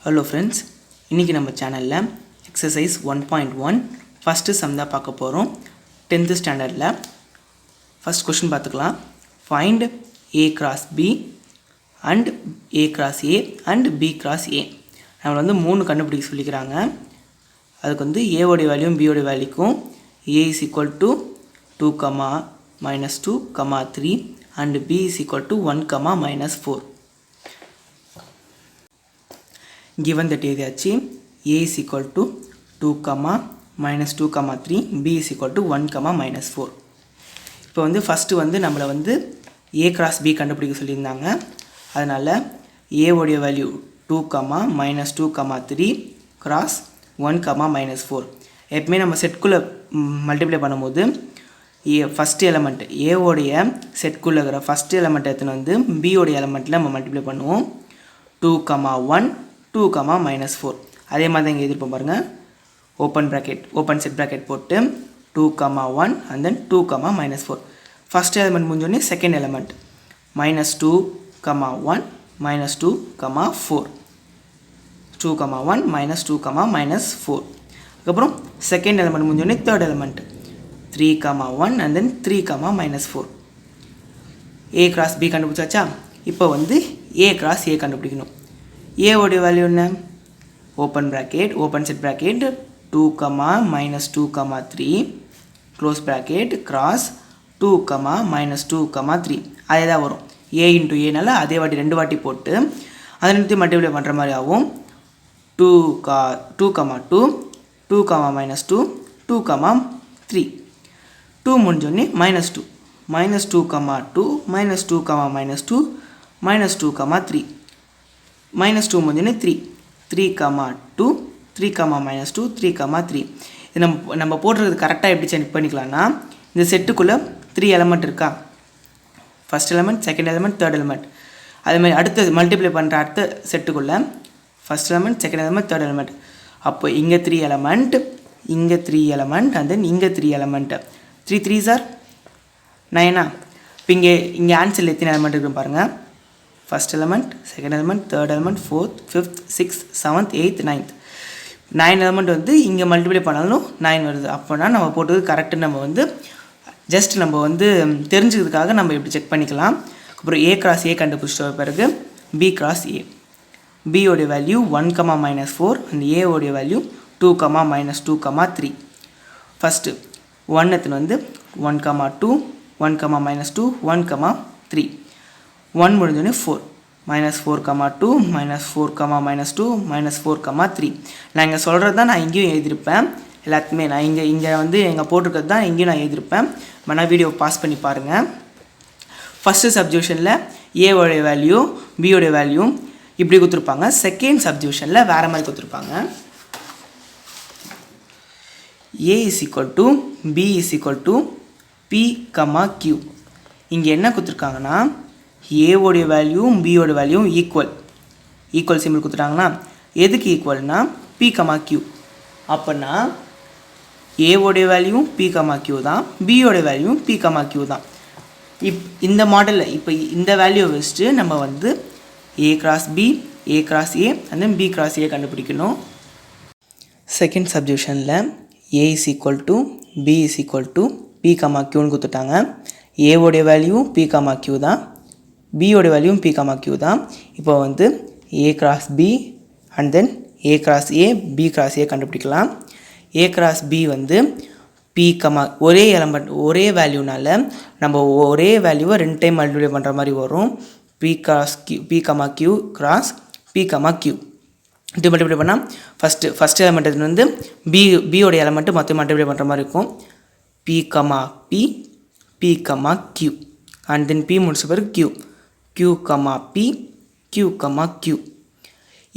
Hello friends, இன்னைக்கு நம்ம சேனல்ல exercise 1.1 first sum தான் பார்க்க போறோம் 10th standardல first question பார்த்துக்கலாம். Find a cross b and a cross a and b cross a. நம்ம வந்து மூணு கண்டுபிடிக்க சொல்லிக்கிறாங்க. அதுக்கு வந்து a ஓட வேல்யூ b ஓட வேல்யூக்கும் a is equal to 2, minus 2, 3 and b is equal to 1, minus 4. Given that area a is equal to 2, minus 2, 3, b is equal to 1, minus 4. இப்போ வந்து ஃபர்ஸ்ட் வந்து நம்மள வந்து a cross b கண்டுபிடிக்க சொல்லியிருந்தாங்க. அதனால a உடைய வேல்யூ 2, minus 2, 3 cross 1, minus 4. எப்பவுமே நம்ம செட்குள்ள மல்டிப்ளை பண்ணும்போது ஃபர்ஸ்ட் எலிமெண்ட் a உடைய செட்குள்ள இருக்கிற ஃபர்ஸ்ட் எலிமெண்ட் எடுத்துன்னு வந்து b உடைய எலிமெண்ட்ல நம்ம மல்டிப்ளை பண்ணுவோம். 2, 1 2, minus 4. அதே மாதிரி இங்கே எழுதிருப்போம் பாருங்க. ஓப்பன் செட் பிராக்கெட் போட்டு 2, 1 and then 2, minus 4. First element முடிஞ்சோடனே second element minus 2, 1 minus 2, 4. 2, 1 minus 2, minus 4. அதுக்கப்புறம் செகண்ட் எலிமெண்ட் முடிஞ்சோடனே third element 3, 1 and then 3, minus 4. a cross b கண்டுபிடிச்சாச்சா? இப்போ வந்து a cross a கண்டுபிடிக்கணும். a ஓட வேல்யூ என்ன? Open set bracket 2, minus 2, 3 close bracket cross 2, minus 2, 3. அதே தான் வரும். a into a நால அதே வாட்டி ரெண்டு வாட்டி போட்டு அதை நிறுத்தி மல்டிப்ளை பண்ணுற மாதிரி ஆகும். 2, 2, 2, minus 2, 2, 3. 2 முடிஞ்சோடனே minus 2, minus 2, 2, minus 2, minus 2, minus 2, 3. minus 2 முடிஞ்சோடனே 3, 3, 2, 3, minus 2, 3, 3. இது நம்ம போடுறது கரெக்டாக எப்படி செக் பண்ணிக்கலாம்னா, இந்த செட்டுக்குள்ளே 3 எலிமெண்ட் இருக்கா, first element, second element, third element. அதேமாதிரி அடுத்த மல்டிப்ளை பண்ணுற அடுத்த செட்டுக்குள்ளே first element, second element, third element. அப்போ இங்கே 3 எலிமெண்ட், இங்கே 3 எலிமெண்ட் அண்ட் தென் இங்கே 3 எலிமெண்ட். 3 3s are 9. இப்போ இங்கே ஆன்சரில் எத்தனை எலிமெண்ட் இருக்குன்னு பாருங்கள். First element, second element, third element, fourth, fifth, sixth, seventh, eighth, ninth. 9 element வந்து இங்கே மல்டிப்ளை பண்ணாலும் 9 வருது. அப்போனா நம்ம போட்டது கரெக்டு. நம்ம வந்து ஜஸ்ட் நம்ம வந்து தெரிஞ்சுக்கிறதுக்காக நம்ம இப்படி செக் பண்ணிக்கலாம். அப்புறம் a cross a கண்டுபிடிச்சிட்ட பிறகு b cross a. b ஓடைய வேல்யூ 1, minus 4 and a ஓடைய வேல்யூ 2, minus 2, 3. ஃபஸ்ட்டு 1 எத்தனை வந்து 1, 2, 1, minus 2, 1, 3. 1 முடிஞ்சோடனே 4, minus 4, 2, minus 4, minus 2, minus 4, 3. நான் இங்கே சொல்கிறது தான் நான் இங்கேயும் எழுதியிருப்பேன். எல்லாத்துக்குமே நான் இங்கே வந்து எங்கள் போட்டிருக்கிறது தான் இங்கேயும் நான் எழுதியிருப்பேன். நான் வீடியோ பாஸ் பண்ணி பாருங்கள். ஃபஸ்ட்டு சப்டிவிஷனில் a உடைய வேல்யூ b உடைய வேல்யூ இப்படி கொடுத்துருப்பாங்க. செகண்ட் சப்டிவிஷனில் வேறு மாதிரி கொடுத்துருப்பாங்க. a is equal to b is equal to p, q. இங்கே என்ன கொடுத்துருக்காங்கன்னா, a உடைய வேல்யூ b உடைய வேல்யூ ஈக்குவல் சிம்பிள் கொடுத்துட்டாங்கன்னா, எதுக்கு ஈக்குவல்னா p, q. அப்போனா a உடைய வேல்யூ p, q தான், b உடைய வேல்யூ p, q தான். இந்த மாடலில் இப்போ இந்த வேல்யூவை வச்சுட்டு நம்ம வந்து a cross b, a cross a and then b cross a கண்டுபிடிக்கணும். செகண்ட் சப்டிவிஷனில் a is equal to b is equal to p, qன்னு கொடுத்துட்டாங்க. a உடைய வேல்யூ p, q தான், b ஓட வேல்யூ p, q தான். இப்போ வந்து a cross b and then a cross a, b cross a கண்டுபிடிக்கலாம். a cross b வந்து p, ஒரே எலமெண்ட் ஒரே வேல்யூனால நம்ம ஒரே வேல்யூவை 2 டைம் மல்டிப்ளை பண்ணுற மாதிரி வரும். p, q cross p, q. இது மல்டிப்ளை பண்ணால் ஃபஸ்ட் எலமெண்ட் வந்து b ஓட எலமெண்ட்டு மொத்தம் மல்டிப்ளை பண்ணுற மாதிரி இருக்கும். p, p, q and then p முடிச்ச பிறகு q, p, q.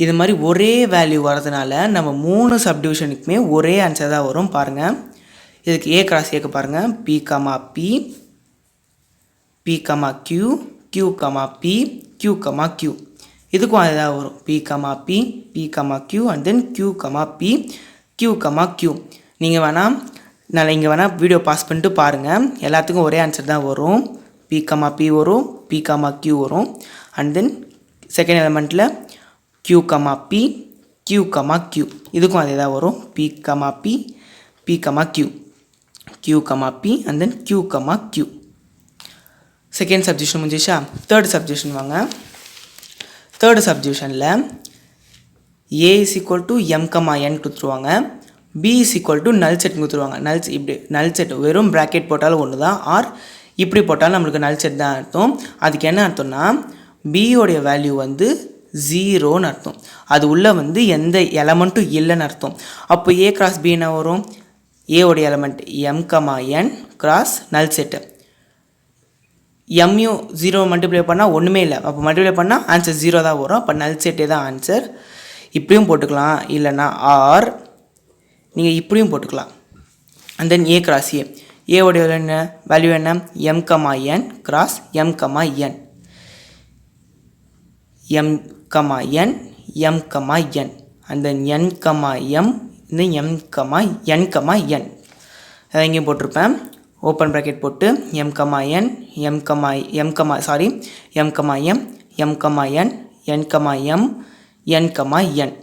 இது மாதிரி ஒரே வேல்யூ வரதுனால நம்ம 3 சப்டிவிஷனுக்குமே ஒரே ஆன்சர் தான் வரும். பாருங்கள், இதுக்கு a cross a பாருங்கள், p, p, q, q, p, q. இதுக்கும் அதுதான் வரும். p, p, q and then q, p, q. நீங்கள் வேணால் இங்கே வேணால் வீடியோ பாஸ் பண்ணிட்டு பாருங்கள். எல்லாத்துக்கும் ஒரே ஆன்சர் தான் வரும். p, p வரும், p, q வரும். அண்ட் தென் செகண்ட் எலிமெண்ட்டில் q, p, q comma q இதுக்கும் அதே தான் வரும் p comma p p comma q q comma p and then q comma q second subdivision முடிஞ்சிச்சா தேர்ட் சப்டிவிஷன் வாங்க தேர்ட் சப்டிவிஷனில் a is equal to m comma n கொடுத்துருவாங்க b is equal to null set கொடுத்துருவாங்க இப்படி null set வெறும் bracket போட்டாலும் ஒன்று தான் ஆர் இப்படி போட்டாலும் நம்மளுக்கு null set தான் அர்த்தம் அதுக்கு என்ன அர்த்தம்னா b உடைய வேல்யூ வந்து 0ன்னு அர்த்தம் அது உள்ள வந்து எந்த எலமெண்ட்டும் இல்லைன்னு அர்த்தம் அப்போ a கிராஸ் b என்ன வரும் a உடைய element m comma n cross null set mu 0 multiply பண்ணால் ஒன்றுமே இல்லை அப்போ மல்டிப்ளை பண்ணால் ஆன்சர் 0 தான் வரும் அப்போ null set தான் ஆன்சர் இப்படியும் போட்டுக்கலாம் இல்லைனா ஆர் நீங்கள் இப்படியும் போட்டுக்கலாம் அண்ட் தென் ஏ கிராஸ் ஏ உடைய என்ன வேல்யூ என்ன m comma n cross m comma n m comma n m comma n and then n comma m இந்த எம் கமா என் அதை எங்கேயும் போட்டிருப்பேன் ஓப்பன் ப்ராக்கெட் போட்டு m comma n m comma m comma m comma n comma m n comma n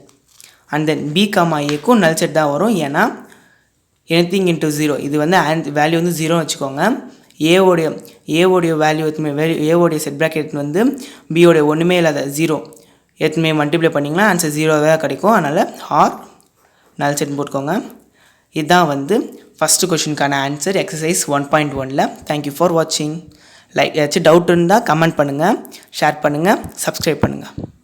and then b comma ஏக்கும் null set தான் வரும் ஏன்னா anything into 0 இது வந்து வேல்யூ வந்து 0 வச்சுக்கோங்க ஏவோடைய வேல்யூ ஏவோடைய செட் ப்ராக்கெட் வந்து பியோடைய ஒன்றுமே இல்லாத 0 எத்தனை மல்டிப்ளை பண்ணிங்கன்னா ஆன்சர் 0 தான் கிடைக்கும் அதனால் ஆர் null set போட்டுக்கோங்க இதுதான் வந்து ஃபஸ்ட்டு கொஷினுக்கான ஆன்சர் எக்ஸசைஸ் 1.1ல் தேங்க்யூ ஃபார் வாட்சிங் ஏதாச்சும் டவுட் இருந்தால் கமெண்ட் பண்ணுங்கள் ஷேர் பண்ணுங்கள் சப்ஸ்கிரைப் பண்ணுங்கள்